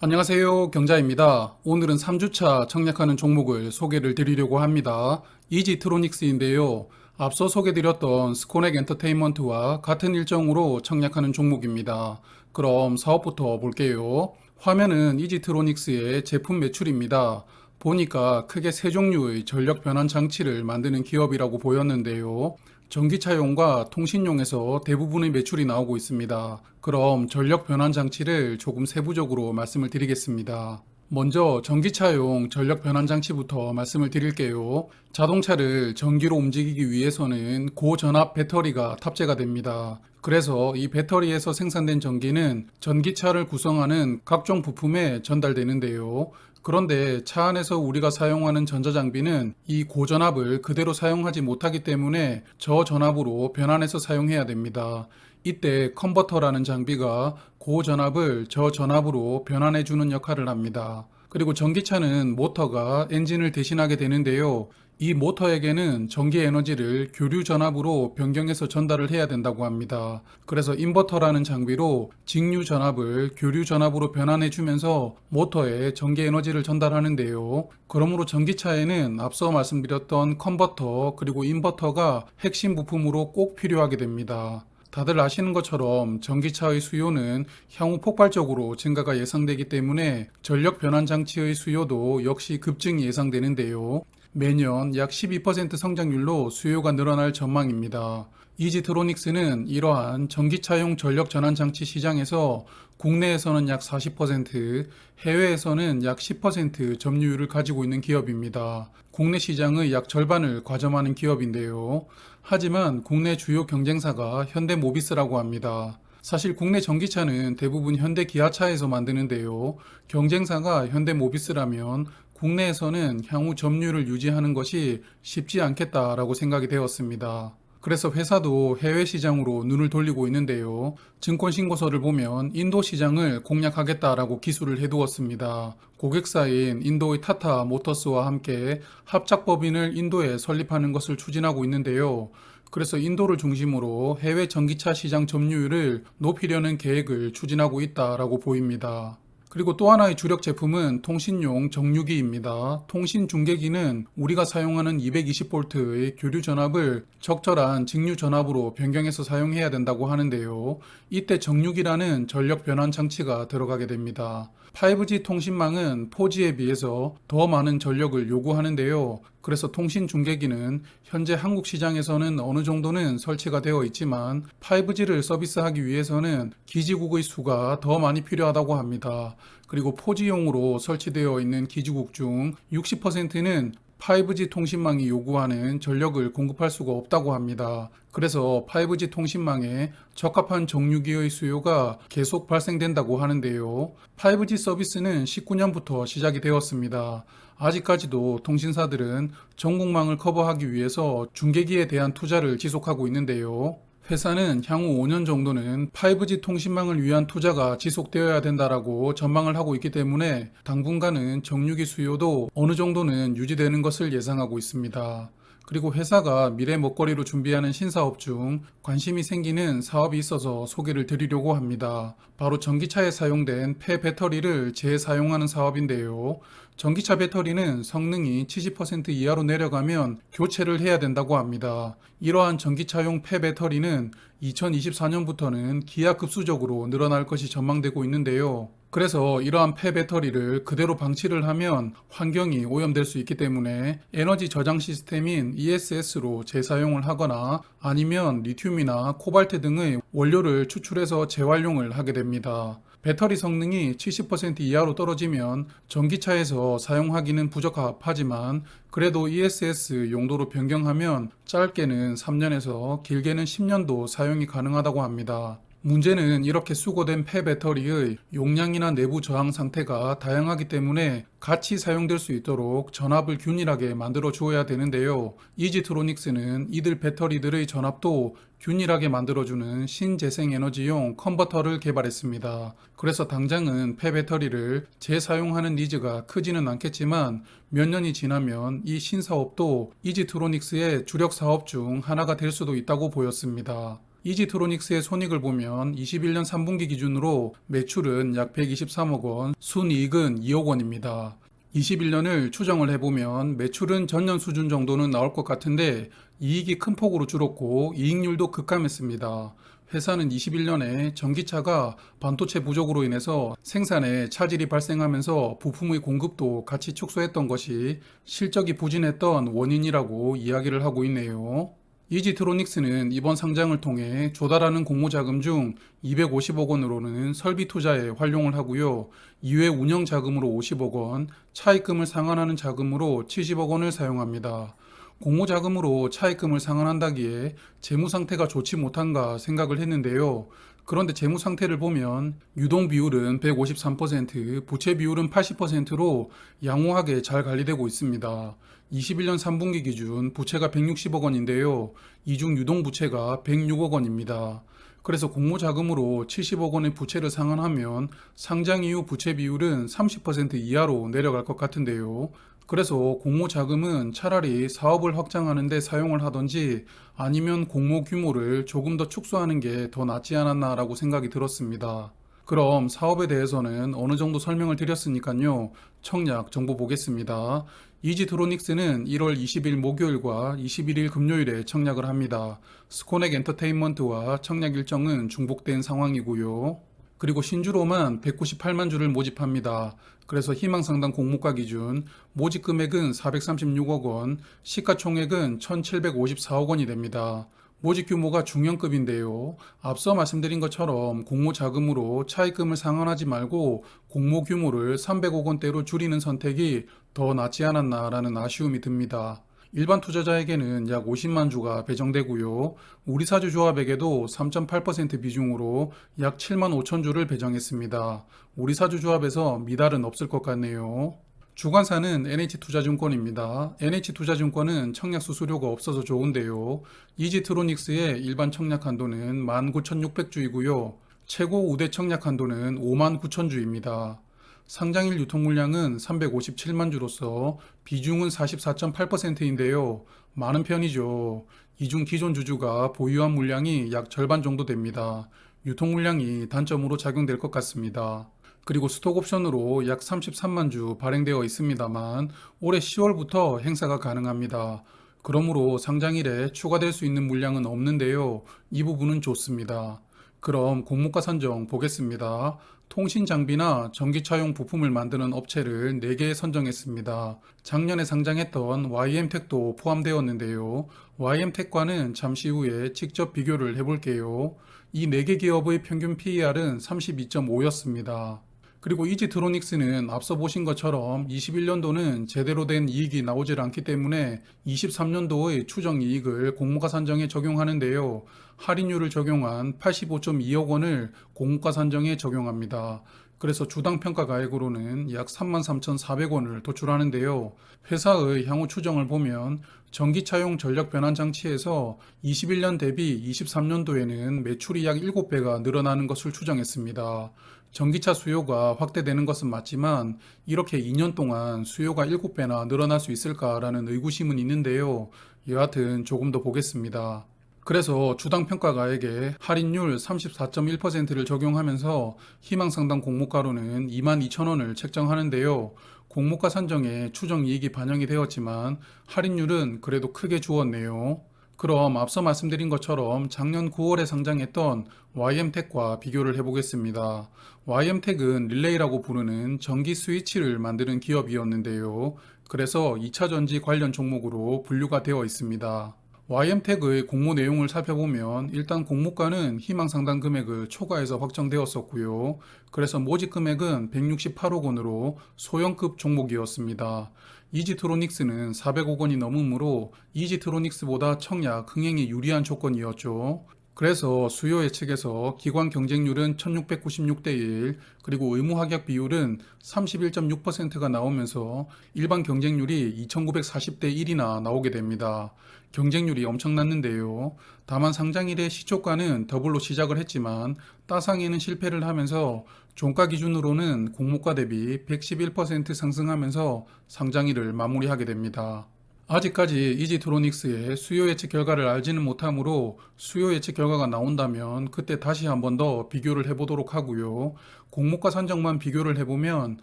안녕하세요. 경자입니다. 오늘은 3주차 청약하는 종목을 소개를 드리려고 합니다. 이지트로닉스인데요. 앞서 소개드렸던 스코넥 엔터테인먼트와 같은 일정으로 청약하는 종목입니다. 그럼 사업부터 볼게요. 화면은 이지트로닉스의 제품 매출입니다. 보니까 크게 세 종류의 전력 변환 장치를 만드는 기업이라고 보였는데요. 전기차용과 통신용에서 대부분의 매출이 나오고 있습니다. 그럼 전력 변환 장치를 조금 세부적으로 말씀을 드리겠습니다. 먼저 전기차용 전력 변환 장치부터 말씀을 드릴게요. 자동차를 전기로 움직이기 위해서는 고전압 배터리가 탑재가 됩니다. 그래서 이 배터리에서 생산된 전기는 전기차를 구성하는 각종 부품에 전달되는데요. 그런데 차 안에서 우리가 사용하는 전자장비는 이 고전압을 그대로 사용하지 못하기 때문에 저전압으로 변환해서 사용해야 됩니다. 이때 컨버터라는 장비가 고전압을 저전압으로 변환해주는 역할을 합니다. 그리고 전기차는 모터가 엔진을 대신하게 되는데요. 이 모터에게는 전기 에너지를 교류 전압으로 변경해서 전달을 해야 된다고 합니다. 그래서 인버터라는 장비로 직류 전압을 교류 전압으로 변환해 주면서 모터에 전기 에너지를 전달하는데요. 그러므로 전기차에는 앞서 말씀드렸던 컨버터 그리고 인버터가 핵심 부품으로 꼭 필요하게 됩니다. 다들 아시는 것처럼 전기차의 수요는 향후 폭발적으로 증가가 예상되기 때문에 전력 변환 장치의 수요도 역시 급증이 예상되는데요. 매년 약 12% 성장률로 수요가 늘어날 전망입니다. 이지트로닉스는 이러한 전기차용 전력 전환 장치 시장에서 국내에서는 약 40%, 해외에서는 약 10% 점유율을 가지고 있는 기업입니다. 국내 시장의 약 절반을 과점하는 기업인데요. 하지만 국내 주요 경쟁사가 현대모비스라고 합니다. 사실 국내 전기차는 대부분 현대 기아차에서 만드는데요. 경쟁사가 현대모비스라면 국내에서는 향후 점유율을 유지하는 것이 쉽지 않겠다라고 생각이 되었습니다. 그래서 회사도 해외 시장으로 눈을 돌리고 있는데요. 증권 신고서를 보면 인도 시장을 공략하겠다라고 기술을 해두었습니다. 고객사인 인도의 타타 모터스와 함께 합작법인을 인도에 설립하는 것을 추진하고 있는데요. 그래서 인도를 중심으로 해외 전기차 시장 점유율을 높이려는 계획을 추진하고 있다라고 보입니다. 그리고 또 하나의 주력 제품은 통신용 정류기입니다. 통신 중계기는 우리가 사용하는 220V의 교류 전압을 적절한 직류 전압으로 변경해서 사용해야 된다고 하는데요. 이때 정류기라는 전력 변환 장치가 들어가게 됩니다. 5G 통신망은 4G에 비해서 더 많은 전력을 요구하는데요. 그래서 통신 중계기는 현재 한국 시장에서는 어느 정도는 설치가 되어 있지만 5G를 서비스하기 위해서는 기지국의 수가 더 많이 필요하다고 합니다. 그리고 4G용으로 설치되어 있는 기지국 중 60%는 5G 통신망이 요구하는 전력을 공급할 수가 없다고 합니다. 그래서 5G 통신망에 적합한 정유기의 수요가 계속 발생된다고 하는데요. 5G 서비스는 19년부터 시작이 되었습니다. 아직까지도 통신사들은 전국망을 커버하기 위해서 중계기에 대한 투자를 지속하고 있는데요. 회사는 향후 5년 정도는 5G 통신망을 위한 투자가 지속되어야 된다라고 전망을 하고 있기 때문에 당분간은 정유기 수요도 어느 정도는 유지되는 것을 예상하고 있습니다. 그리고 회사가 미래 먹거리로 준비하는 신사업 중 관심이 생기는 사업이 있어서 소개를 드리려고 합니다. 바로 전기차에 사용된 폐배터리를 재사용하는 사업인데요. 전기차 배터리는 성능이 70% 이하로 내려가면 교체를 해야 된다고 합니다. 이러한 전기차용 폐배터리는 2024년부터는 기하급수적으로 늘어날 것이 전망되고 있는데요. 그래서 이러한 폐배터리를 그대로 방치를 하면 환경이 오염될 수 있기 때문에 에너지 저장 시스템인 ESS로 재사용을 하거나 아니면 리튬이나 코발트 등의 원료를 추출해서 재활용을 하게 됩니다. 배터리 성능이 70% 이하로 떨어지면 전기차에서 사용하기는 부적합하지만 그래도 ESS 용도로 변경하면 짧게는 3년에서 길게는 10년도 사용이 가능하다고 합니다. 문제는 이렇게 수거된 폐배터리의 용량이나 내부 저항 상태가 다양하기 때문에 같이 사용될 수 있도록 전압을 균일하게 만들어 주어야 되는데요. 이지트로닉스는 이들 배터리들의 전압도 균일하게 만들어주는 신재생에너지용 컨버터를 개발했습니다. 그래서 당장은 폐배터리를 재사용하는 니즈가 크지는 않겠지만 몇 년이 지나면 이 신사업도 이지트로닉스의 주력 사업 중 하나가 될 수도 있다고 보였습니다. 이지트로닉스의 손익을 보면 21년 3분기 기준으로 매출은 약 123억 원, 순이익은 2억 원입니다. 21년을 추정을 해보면 매출은 전년 수준 정도는 나올 것 같은데 이익이 큰 폭으로 줄었고 이익률도 급감했습니다. 회사는 21년에 전기차가 반도체 부족으로 인해서 생산에 차질이 발생하면서 부품의 공급도 같이 축소했던 것이 실적이 부진했던 원인이라고 이야기를 하고 있네요. 이지트로닉스는 이번 상장을 통해 조달하는 공모자금 중 250억 원으로는 설비 투자에 활용을 하고요. 이외 운영 자금으로 50억 원, 차입금을 상환하는 자금으로 70억 원을 사용합니다. 공모 자금으로 차입금을 상환한다기에 재무 상태가 좋지 못한가 생각을 했는데요. 그런데 재무 상태를 보면 유동 비율은 153%, 부채 비율은 80%로 양호하게 잘 관리되고 있습니다. 21년 3분기 기준 부채가 160억 원인데요. 이 중 유동 부채가 106억 원입니다. 그래서 공모 자금으로 70억 원의 부채를 상환하면 상장 이후 부채 비율은 30% 이하로 내려갈 것 같은데요. 그래서 공모 자금은 차라리 사업을 확장하는 데 사용을 하던지 아니면 공모 규모를 조금 더 축소하는 게 더 낫지 않았나라고 생각이 들었습니다. 그럼 사업에 대해서는 어느 정도 설명을 드렸으니까요. 청약 정보 보겠습니다. 이지트로닉스는 1월 20일 목요일과 21일 금요일에 청약을 합니다. 스코넥 엔터테인먼트와 청약 일정은 중복된 상황이고요. 그리고 신주로만 198만 주를 모집합니다. 그래서 희망상당 공모가 기준 모집 금액은 436억 원, 시가총액은 1,754억 원이 됩니다. 모집 규모가 중형급인데요. 앞서 말씀드린 것처럼 공모 자금으로 차입금을 상환하지 말고 공모 규모를 300억 원대로 줄이는 선택이 더 낫지 않았나라는 아쉬움이 듭니다. 일반 투자자에게는 약 50만 주가 배정되고요. 우리사주 조합에게도 3.8% 비중으로 약 7만 5천 주를 배정했습니다. 우리사주 조합에서 미달은 없을 것 같네요. 주관사는 NH투자증권입니다. NH투자증권은 청약 수수료가 없어서 좋은데요. 이지트로닉스의 일반 청약 한도는 19,600주이고요. 최고 우대 청약 한도는 59,000주입니다. 상장일 유통 물량은 357만 주로서 비중은 44.8%인데요. 많은 편이죠. 이 중 기존 주주가 보유한 물량이 약 절반 정도 됩니다. 유통 물량이 단점으로 작용될 것 같습니다. 그리고 스톡 옵션으로 약 33만 주 발행되어 있습니다만 올해 10월부터 행사가 가능합니다. 그러므로 상장일에 추가될 수 있는 물량은 없는데요. 이 부분은 좋습니다. 그럼 공모가 선정 보겠습니다. 통신 장비나 전기차용 부품을 만드는 업체를 4개 선정했습니다. 작년에 상장했던 YM텍도 포함되었는데요. YM텍과는 잠시 후에 직접 비교를 해볼게요. 이 4개 기업의 평균 PER은 32.5였습니다. 그리고 이지트로닉스는 앞서 보신 것처럼 21년도는 제대로 된 이익이 나오질 않기 때문에 23년도의 추정 이익을 공모가 산정에 적용하는데요. 할인율을 적용한 85.2억 원을 공모가 산정에 적용합니다. 그래서 주당 평가 가액으로는 약 33,400원을 도출하는데요. 회사의 향후 추정을 보면 전기차용 전력 변환 장치에서 21년 대비 23년도에는 매출이 약 7배가 늘어나는 것을 추정했습니다. 전기차 수요가 확대되는 것은 맞지만 이렇게 2년 동안 수요가 7배나 늘어날 수 있을까라는 의구심은 있는데요. 여하튼 조금 더 보겠습니다. 그래서 주당 평가가액에 할인율 34.1%를 적용하면서 희망상당 공모가로는 22,000원을 책정하는데요. 공모가 산정에 추정 이익이 반영이 되었지만 할인율은 그래도 크게 주었네요. 그럼 앞서 말씀드린 것처럼 작년 9월에 상장했던 YM텍과 비교를 해보겠습니다. YM텍은 릴레이라고 부르는 전기 스위치를 만드는 기업이었는데요. 그래서 2차전지 관련 종목으로 분류가 되어 있습니다. YM텍의 공모 내용을 살펴보면 일단 공모가는 희망상당 금액을 초과해서 확정되었었고요. 그래서 모집 금액은 168억 원으로 소형급 종목이었습니다. 이지트로닉스는 400억 원이 넘으므로 이지트로닉스보다 청약 흥행이 유리한 조건이었죠. 그래서 수요 예측에서 기관 경쟁률은 1696대 1, 그리고 의무 합약 비율은 31.6%가 나오면서 일반 경쟁률이 2940대 1이나 나오게 됩니다. 경쟁률이 엄청났는데요. 다만 상장일의 시초가는 더블로 시작을 했지만 따상에는 실패를 하면서 종가 기준으로는 공모가 대비 111% 상승하면서 상장일을 마무리하게 됩니다. 아직까지 이지트로닉스의 수요 예측 결과를 알지는 못하므로 수요 예측 결과가 나온다면 그때 다시 한 번 더 비교를 해보도록 하고요. 공모가 산정만 비교를 해보면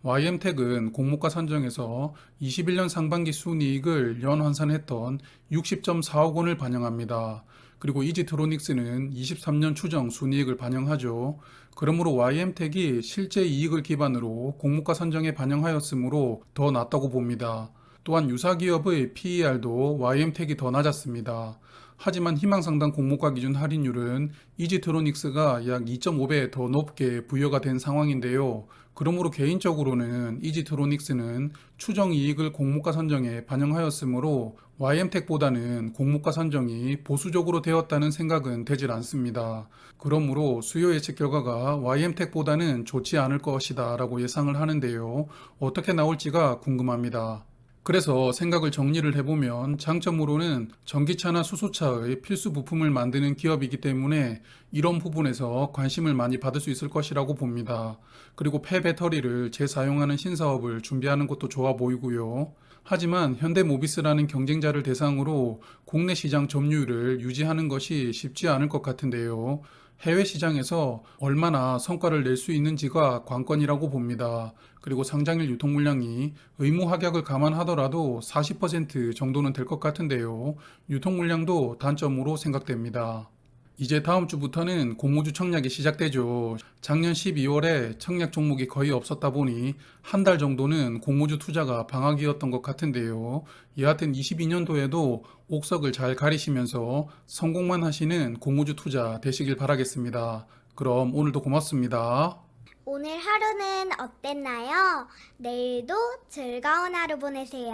YM텍은 공모가 산정에서 21년 상반기 순이익을 연환산했던 60.4억 원을 반영합니다. 그리고 이지트로닉스는 23년 추정 순이익을 반영하죠. 그러므로 YM텍이 실제 이익을 기반으로 공모가 산정에 반영하였으므로 더 낫다고 봅니다. 또한 유사 기업의 PER도 YM텍이 더 낮았습니다. 하지만 희망상당 공모가 기준 할인율은 이지트로닉스가 약 2.5배 더 높게 부여가 된 상황인데요. 그러므로 개인적으로는 이지트로닉스는 추정 이익을 공모가 산정에 반영하였으므로 YM텍보다는 공모가 산정이 보수적으로 되었다는 생각은 되질 않습니다. 그러므로 수요 예측 결과가 YM텍보다는 좋지 않을 것이다 라고 예상을 하는데요. 어떻게 나올지가 궁금합니다. 그래서 생각을 정리를 해보면 장점으로는 전기차나 수소차의 필수 부품을 만드는 기업이기 때문에 이런 부분에서 관심을 많이 받을 수 있을 것이라고 봅니다. 그리고 폐배터리를 재사용하는 신사업을 준비하는 것도 좋아 보이고요. 하지만 현대모비스라는 경쟁자를 대상으로 국내 시장 점유율을 유지하는 것이 쉽지 않을 것 같은데요. 해외 시장에서 얼마나 성과를 낼 수 있는지가 관건이라고 봅니다. 그리고 상장일 유통 물량이 의무 합약을 감안하더라도 40% 정도는 될 것 같은데요. 유통 물량도 단점으로 생각됩니다. 이제 다음 주부터는 공모주 청약이 시작되죠. 작년 12월에 청약 종목이 거의 없었다 보니 한 달 정도는 공모주 투자가 방학이었던 것 같은데요. 여하튼 22년도에도 옥석을 잘 가리시면서 성공만 하시는 공모주 투자 되시길 바라겠습니다. 그럼 오늘도 고맙습니다. 오늘 하루는 어땠나요? 내일도 즐거운 하루 보내세요.